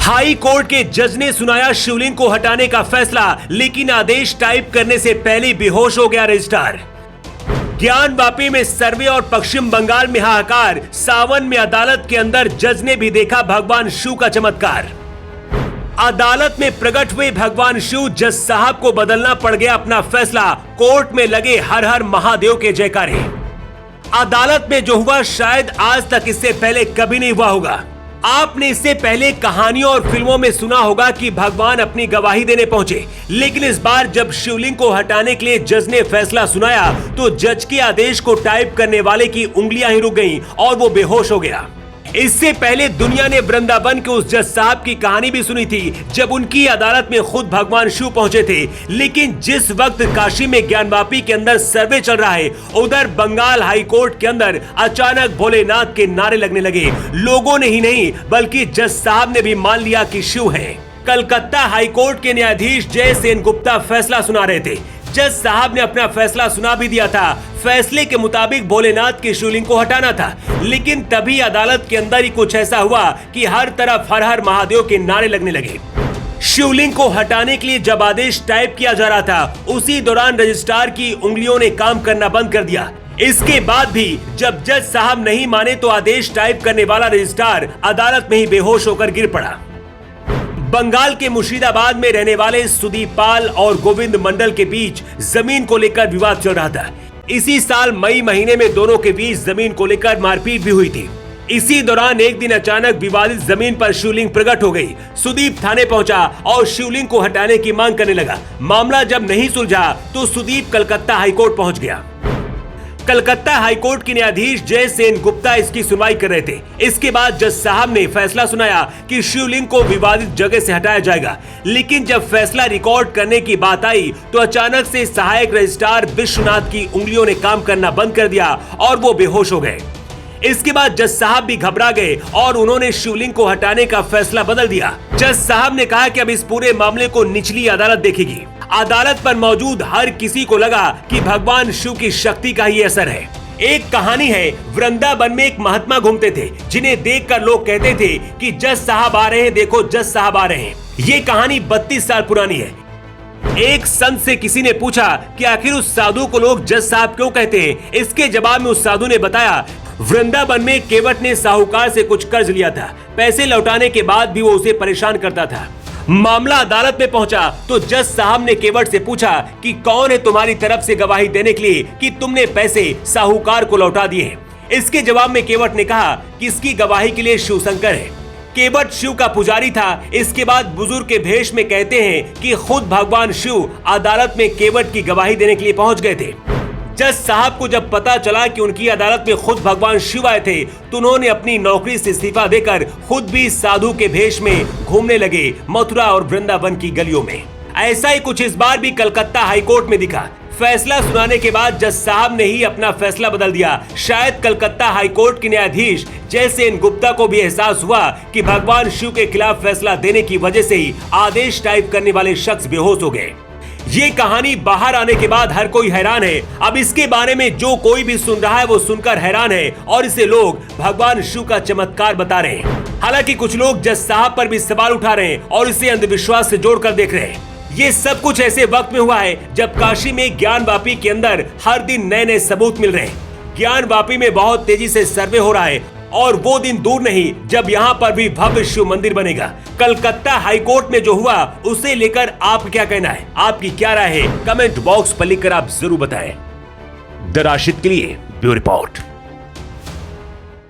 High court के जज ने सुनाया शिवलिंग को हटाने का फैसला, लेकिन आदेश टाइप करने से पहले बेहोश हो गया रजिस्ट्रार। ज्ञानवापी में सर्वे और पश्चिम बंगाल में हाहाकार, सावन में अदालत के अंदर जज ने भी देखा भगवान शिव का चमत्कार। अदालत में प्रकट हुए भगवान शिव, जज साहब को बदलना पड़ गया अपना फैसला, कोर्ट में लगे हर हर महादेव के जयकारे। अदालत में जो हुआ शायद आज तक इससे पहले कभी नहीं हुआ होगा। आपने इससे पहले कहानियों और फिल्मों में सुना होगा कि भगवान अपनी गवाही देने पहुंचे, लेकिन इस बार जब शिवलिंग को हटाने के लिए जज ने फैसला सुनाया तो जज के आदेश को टाइप करने वाले की उंगलियां ही रुक गईं और वो बेहोश हो गया। इससे पहले दुनिया ने वृंदावन के उस जज साहब की कहानी भी सुनी थी जब उनकी अदालत में खुद भगवान शिव पहुंचे थे, लेकिन जिस वक्त काशी में ज्ञानवापी के अंदर सर्वे चल रहा है, उधर बंगाल हाई कोर्ट के अंदर अचानक भोलेनाथ के नारे लगने लगे। लोगों ने ही नहीं बल्कि जज साहब ने भी मान लिया कि शिव है। कलकत्ता हाई कोर्ट के न्यायाधीश जय सेन गुप्ता फैसला सुना रहे थे। जज साहब ने अपना फैसला सुना भी दिया था। फैसले के मुताबिक भोलेनाथ के शिवलिंग को हटाना था, लेकिन तभी अदालत के अंदर ही कुछ ऐसा हुआ कि हर तरफ हर हर महादेव के नारे लगने लगे। शिवलिंग को हटाने के लिए जब आदेश टाइप किया जा रहा था, उसी दौरान रजिस्ट्रार की उंगलियों ने काम करना बंद कर दिया। इसके बाद भी जब जज साहब नहीं माने तो आदेश टाइप करने वाला रजिस्ट्रार अदालत में ही बेहोश होकर गिर पड़ा। बंगाल के मुर्शिदाबाद में रहने वाले सुदीप पाल और गोविंद मंडल के बीच जमीन को लेकर विवाद चल रहा था। इसी साल मई महीने में दोनों के बीच जमीन को लेकर मारपीट भी हुई थी। इसी दौरान एक दिन अचानक विवादित जमीन पर शिवलिंग प्रकट हो गई। सुदीप थाने पहुंचा और शिवलिंग को हटाने की मांग करने लगा। मामला जब नहीं सुलझा तो सुदीप कलकत्ता हाईकोर्ट पहुंच गया। कलकत्ता हाईकोर्ट के न्यायाधीश जय सेन गुप्ता इसकी सुनवाई कर रहे थे। इसके बाद जज साहब ने फैसला सुनाया कि शिवलिंग को विवादित जगह से हटाया जाएगा, लेकिन जब फैसला रिकॉर्ड करने की बात आई तो अचानक से सहायक रजिस्ट्रार विश्वनाथ की उंगलियों ने काम करना बंद कर दिया और वो बेहोश हो गए। इसके बाद जज साहब भी घबरा गए और उन्होंने शिवलिंग को हटाने का फैसला बदल दिया। जज साहब ने कहा कि अब इस पूरे मामले को निचली अदालत देखेगी। अदालत पर मौजूद हर किसी को लगा कि भगवान शिव की शक्ति का ही असर है। एक कहानी है, वृंदावन में एक महात्मा घूमते थे जिन्हें देखकर लोग कहते थे कि जज साहब आ रहे हैं, देखो जज साहब आ रहे हैं। ये कहानी 32 साल पुरानी है। एक संत से किसी ने पूछा कि आखिर उस साधु को लोग जज साहब क्यों कहते हैं। इसके जवाब में उस साधु ने बताया, वृंदावन में केवट ने साहूकार से कुछ कर्ज लिया था। पैसे लौटाने के बाद भी वो उसे परेशान करता था। मामला अदालत में पहुंचा तो जज साहब ने केवट से पूछा कि कौन है तुम्हारी तरफ से गवाही देने के लिए कि तुमने पैसे साहूकार को लौटा दिए। इसके जवाब में केवट ने कहा कि इसकी गवाही के लिए शिव शंकर है। केवट शिव का पुजारी था। इसके बाद बुजुर्ग के भेष में कहते हैं कि खुद भगवान शिव अदालत में केवट की गवाही देने के लिए पहुंच गए थे। जज साहब को जब पता चला कि उनकी अदालत में खुद भगवान शिव आए थे तो उन्होंने अपनी नौकरी से इस्तीफा देकर खुद भी साधु के भेष में घूमने लगे मथुरा और वृंदावन की गलियों में। ऐसा ही कुछ इस बार भी कलकत्ता हाईकोर्ट में दिखा। फैसला सुनाने के बाद जज साहब ने ही अपना फैसला बदल दिया। शायद कलकत्ता हाईकोर्ट के न्यायाधीश जय सेन गुप्ता को भी एहसास हुआ कि भगवान शिव के खिलाफ फैसला देने की वजह से ही आदेश टाइप करने वाले शख्स बेहोश हो गए। ये कहानी बाहर आने के बाद हर कोई हैरान है। अब इसके बारे में जो कोई भी सुन रहा है वो सुनकर हैरान है और इसे लोग भगवान शिव का चमत्कार बता रहे हैं। हालांकि कुछ लोग जज साहब पर भी सवाल उठा रहे हैं और इसे अंधविश्वास से जोड़कर देख रहे हैं। ये सब कुछ ऐसे वक्त में हुआ है जब काशी में ज्ञानवापी के अंदर हर दिन नए नए सबूत मिल रहे हैं। ज्ञानवापी में बहुत तेजी से सर्वे हो रहा है और वो दिन दूर नहीं जब यहाँ पर भी भव्य शिव मंदिर बनेगा। कलकत्ता हाईकोर्ट में जो हुआ उसे लेकर आप क्या कहना है, आपकी क्या राय है, कमेंट बॉक्स पर लिखकर आप जरूर बताएं। द राशिद के लिए ब्यूरो रिपोर्ट।